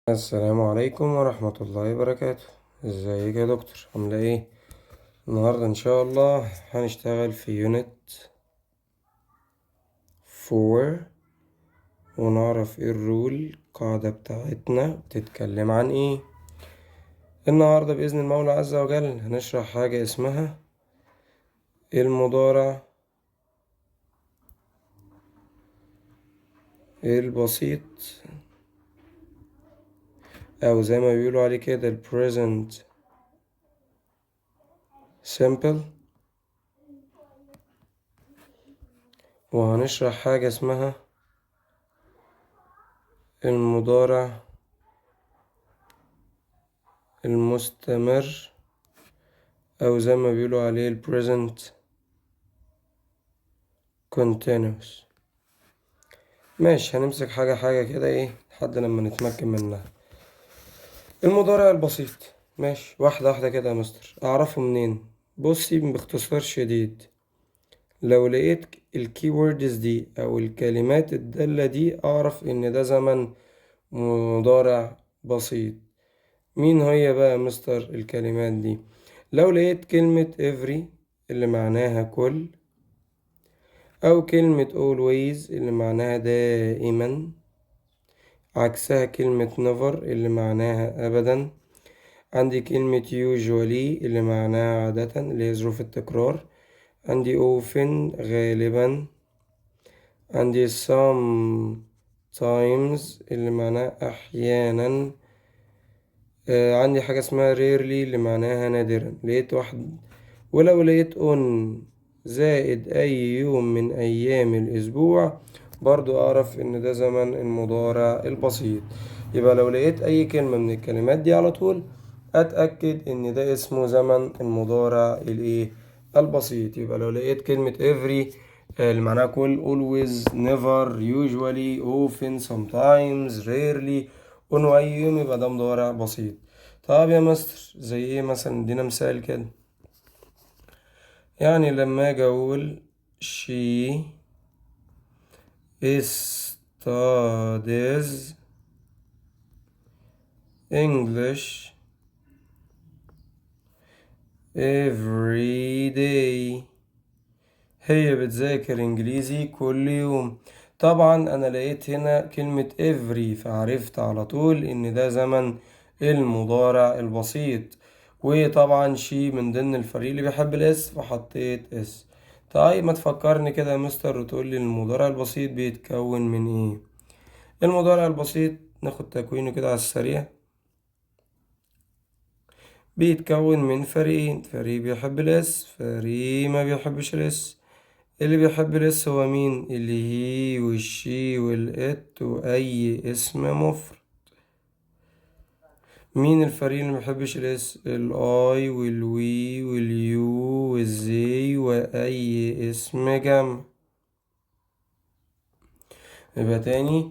السلام عليكم ورحمة الله وبركاته. ازيك يا دكتور؟ عاملة ايه؟ النهاردة ان شاء الله هنشتغل في يونت 4 ونعرف ايه القاعدة بتاعتنا بتتكلم عن ايه. النهاردة بإذن المولى عز وجل هنشرح حاجة اسمها المضارع البسيط، او زي ما بيقولوا عليه كده ال present simple، وهنشرح حاجة اسمها المضارع المستمر، او زي ما بيقولوا عليه ال present continuous. ماشي، هنمسك حاجة حاجة كده ايه لحد لما نتمكن منها. المضارع البسيط، ماشي، واحدة واحدة كده يا مستر. اعرفه منين؟ بصي باختصار شديد، لو لقيت الكيوردز دي او الكلمات الدالة دي اعرف ان ده زمن مضارع بسيط. مين هي بقى يا مستر الكلمات دي؟ لو لقيت كلمة every اللي معناها كل، او كلمة always اللي معناها دائما، عكسها كلمة never اللي معناها أبدا. عندي كلمة usually اللي معناها عادة اللي هي ظروف التكرار. عندي often غالبا. عندي sometimes اللي معناها أحيانا. عندي حاجة اسمها rarely اللي معناها نادرا. لقيت واحد، ولو لقيت on زائد أي يوم من أيام الأسبوع برضو أعرف إن ده زمن المضارع البسيط. يبقى لو لقيت أي كلمة من الكلمات دي على طول أتأكد إن ده اسمه زمن المضارع الإيه البسيط. يبقى لو لقيت كلمة every اللي معناها كل، always never usually often sometimes rarely on أي يوم، يبقى ده مضارع بسيط. طب يا مستر زي إيه مثلا؟ ادينا مثال كده. يعني لما أجي أقول she studies English every day، هي بتذاكر إنجليزي كل يوم. طبعا أنا لقيت هنا كلمة every فعرفت على طول إن ده زمن المضارع البسيط. وطبعا شي من ضمن الفريق اللي بيحب الاس فحطيت اس. طيب ما تفكرني كده يا مستر وتقول لي المضارع البسيط بيتكون من ايه؟ المضارع البسيط ناخد تكوينه كده على السريع. بيتكون من فريقين، فريق بيحب الاس، فريق ما بيحبش الاس. اللي بيحب الاس هو مين؟ اللي هي والشي والات واي اسم مفرد. مين الفريق اللي مبيحبش الاس؟ الاي والوي واليو والزي واي اسم جمع. يبقى تاني،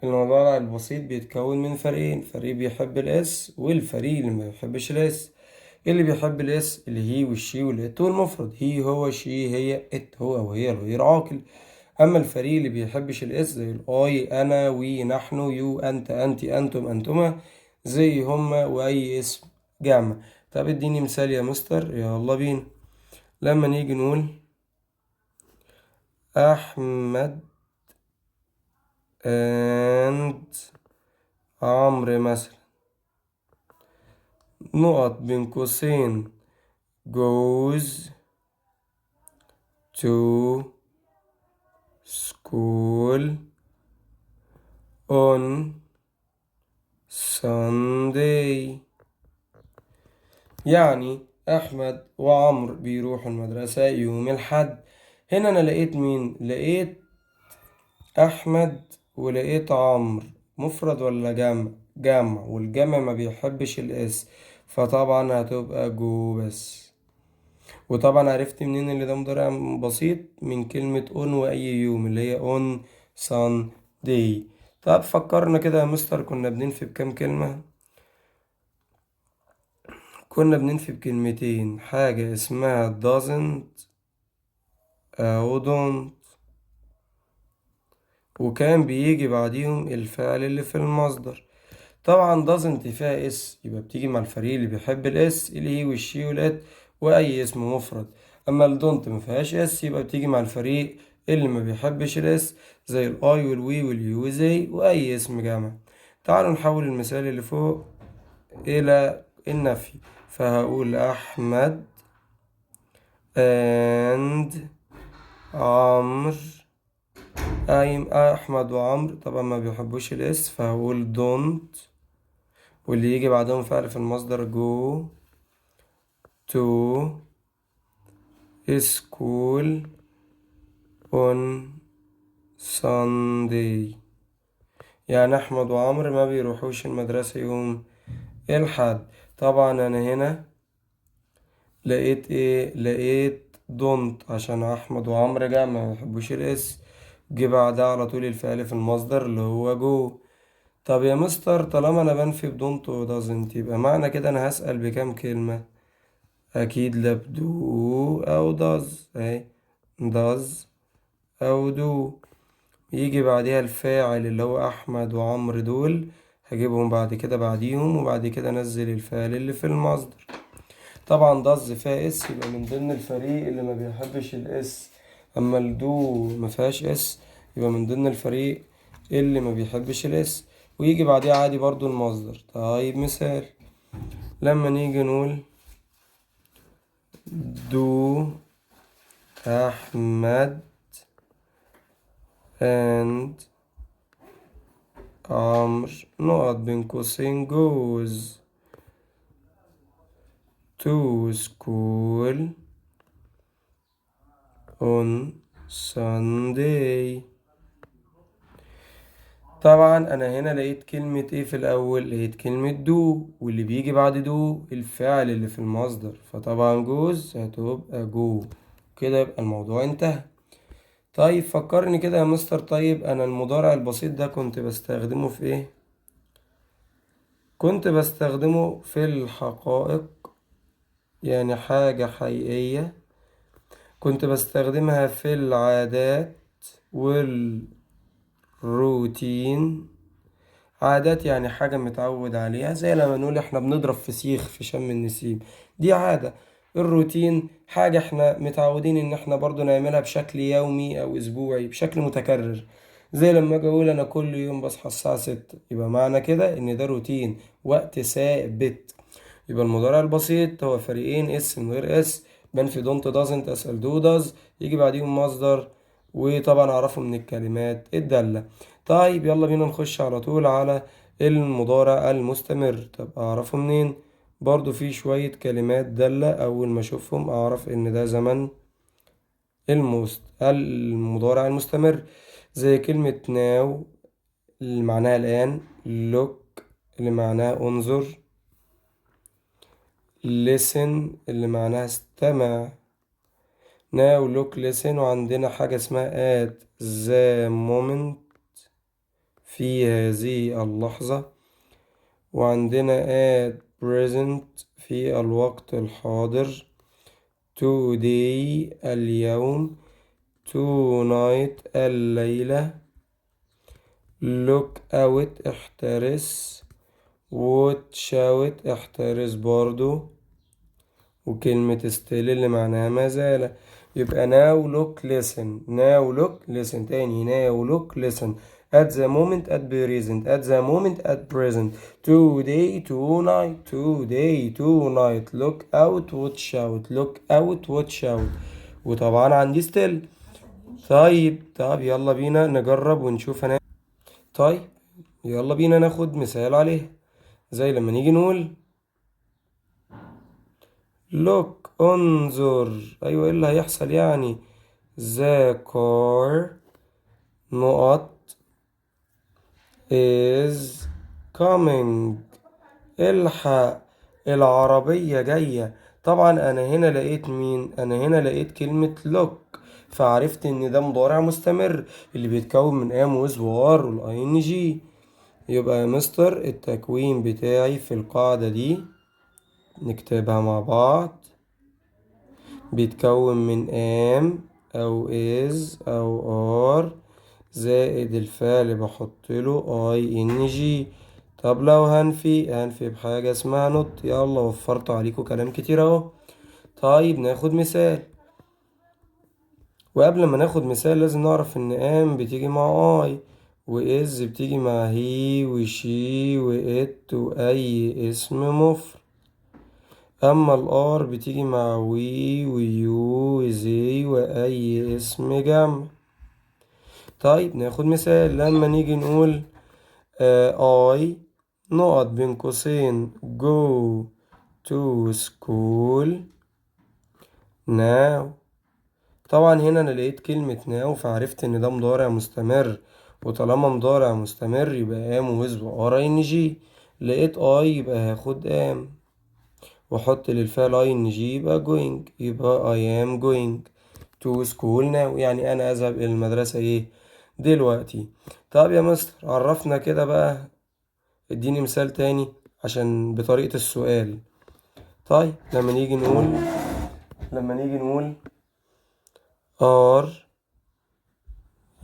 المضارع البسيط بيتكون من فريقين، فريق بيحب الاس والفريق اللي ما بيحبش الاس. اللي بيحب الاس اللي هي والشي والات والمفرد، هي هو شي هي ات هو وهي الغير عاقل. اما الفريق اللي بيحبش الاس زي الاي انا وي نحن يو انت انت انتم انتما، زي هما واي اسم جمع. طب اديني مثال يا مستر، يلا بينا. لما نيجي نقول احمد and عمرو مثلا، نقط بين قوسين goes to school on Sunday. يعني أحمد وعمرو بيروحوا المدرسة يوم الحد. هنا أنا لقيت مين؟ لقيت أحمد ولقيت عمرو. مفرد ولا جمع؟ جمع، والجمع ما بيحبش الإس فطبعا هتبقى جو بس. وطبعا عرفت منين اللي ده مضارع بسيط؟ من كلمة اون وأي يوم اللي هي اون سان داي. طب فكرنا كده يا مستر، كنا بننفي بكام كلمة؟ كنا بننفي بكلمتين، حاجة اسمها doesn't أو don't، وكان بيجي بعديهم الفعل اللي في المصدر. طبعا doesn't فيها اس، يبقى بتيجي مع الفريق اللي بيحب الاس، الهي والشي والات واي اسم مفرد. اما الدونت ما فيهاش اس، يبقى بتيجي مع الفريق اللي ما بيحبش الاس، زي الاي والوي واليو زي واي اسم جامع. تعالوا نحول المثال اللي فوق الى النفي. فهقول احمد and عمرو. احمد وعمرو طبعا ما بيحبوش الاس، فهقول don't، واللي يجي بعدهم فعل في المصدر go to school on Sunday. يعني احمد وعمرو ما بيروحوش المدرسة يوم الحد. طبعا انا هنا لقيت ايه؟ لقيت don't عشان احمد وعمرو جمع ما بيحبوش الاس، جه بعدها على طول الفعل في المصدر اللي هو جو. طب يا مستر طالما انا بنفي بدونت ودازنت، يبقى معنى كده انا هسأل بكام كلمة؟ اكيد لا بدو او داز اهي، داز او دو. يجي بعدها الفاعل اللي هو احمد وعمرو دول، هجيبهم بعد كده بعديهم، وبعد كده انزل الفعل اللي في المصدر. طبعا داز فيها اس، يبقى من ضمن الفريق اللي ما بيحبش الاس. اما الدو ما فيهاش اس، يبقى من ضمن الفريق اللي ما بيحبش الاس، ويجي بعديها عادي برضو المصدر. طيب مثال، لما نيجي نقول دو احمد and عمرو نقط بين قوسين goes to school on Sunday. طبعا انا هنا لقيت كلمة ايه في الاول؟ لقيت كلمة دو، واللي بيجي بعد دو الفعل اللي في المصدر، فطبعا جوز هتبقى جو. كده يبقى الموضوع انتهى. طيب فكرني كده يا مستر، طيب انا المضارع البسيط ده كنت بستخدمه في ايه؟ كنت بستخدمه في الحقائق، يعني حاجة حقيقية. كنت بستخدمها في العادات والروتين. عادات يعني حاجة متعود عليها، زي لما نقول احنا بنضرب فسيخ في شم النسيم، دي عادة. الروتين حاجة احنا متعودين ان احنا برضو نعملها بشكل يومي او اسبوعي بشكل متكرر. زي لما اجي اقول انا كل يوم بصحى الساعة 6، يبقى معنى كده ان ده روتين، وقت ثابت. يبقى المضارع البسيط هو فريقين، اس من غير اس، بنفي دونت دازنت، اسأل دو داز، يجي بعديهم مصدر، وطبعا اعرفه من الكلمات الدالة. طيب يلا بينا نخش على طول على المضارع المستمر. طب اعرفه منين؟ برضو في شوية كلمات دالة اول ما اشوفهم اعرف ان ده زمن المضارع المستمر. زي كلمة now اللي معناها الآن، look اللي معناها انظر، listen اللي معناها استمع. now look listen، وعندنا حاجة اسمها at the moment في هذه اللحظة، وعندنا at present في الوقت الحاضر، today اليوم، tonight الليلة، look out احترس، watch out احترس برضو، وكلمة still اللي معناها ما زال. يبقى now look listen، now look listen تاني، now look listen، at the moment at present، at the moment at present، today tonight، today tonight، look out watch out، look out watch out. وطبعا عندي still. طيب يلا بينا نجرب ونشوف طيب يلا بينا ناخد مثال عليه. زي لما نيجي نقول look انظر، ايوه ايه اللي هيحصل يعني؟ the car نقط is coming، الحق العربية جاية. طبعا انا هنا لقيت مين؟ انا هنا لقيت كلمة look، فعرفت ان ده مضارع مستمر اللي بيتكون من am وis وار والاي ان جي. يبقى يا مستر التكوين بتاعي في القاعدة دي نكتبها مع بعض، بيتكون من am أو is أو are زائد الفعل بحطله ing. طب لو هنفي بحاجة اسمها نوت. يلا وفرت عليكم كلام كتير اهو. طيب ناخد مثال. وقبل ما ناخد مثال لازم نعرف ان ام بتيجي مع اي، واز بتيجي مع هي وشي وات واي اسم مفرد. اما الار بتيجي مع وي ويو وزي واي اسم جمع. طيب ناخد مثال. لما نيجي نقول I نقط بين قوسين go to school now. طبعا هنا انا لقيت كلمة now فعرفت ان ده مضارع مستمر، وطالما مضارع مستمر يبقى am وhis وار ing. لقيت I يبقى هاخد am، واحط للفعل ing يبقى going، يبقى I am going to school now، يعني انا اذهب الى المدرسة ايه دلوقتي. طب يا مستر عرفنا كده بقى، اديني مثال تاني عشان بطريقة السؤال. طيب لما نيجي نقول are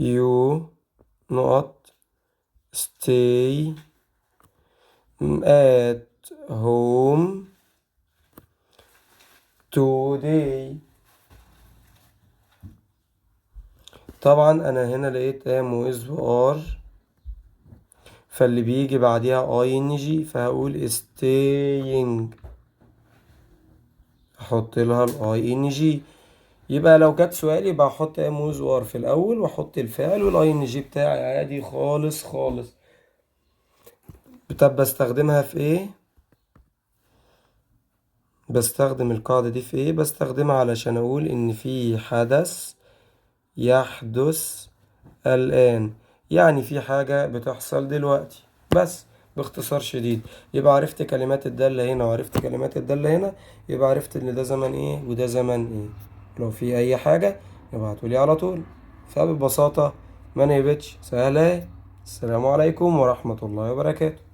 you نقط stay at home today. طبعا انا هنا لقيت am و is و are، فاللي بيجي بعديها ing فهقول staying، احط لها الاي ان جي. يبقى لو جت سؤال يبقى احط ام ويز وار في الاول واحط الفعل والاي ان جي بتاعي عادي خالص خالص. طب بستخدمها في ايه؟ بستخدم القاعدة دي في ايه؟ بستخدمها علشان اقول ان في حدث يحدث الآن، يعني في حاجة بتحصل دلوقتي بس، باختصار شديد. يبقى عرفت كلمات الدالة هنا وعرفت كلمات الدالة هنا، يبقى عرفت ان ده زمن ايه وده زمن ايه. لو في اي حاجة ابعتولي على طول. فببساطة ما نهبتش سهلة. السلام عليكم ورحمة الله وبركاته.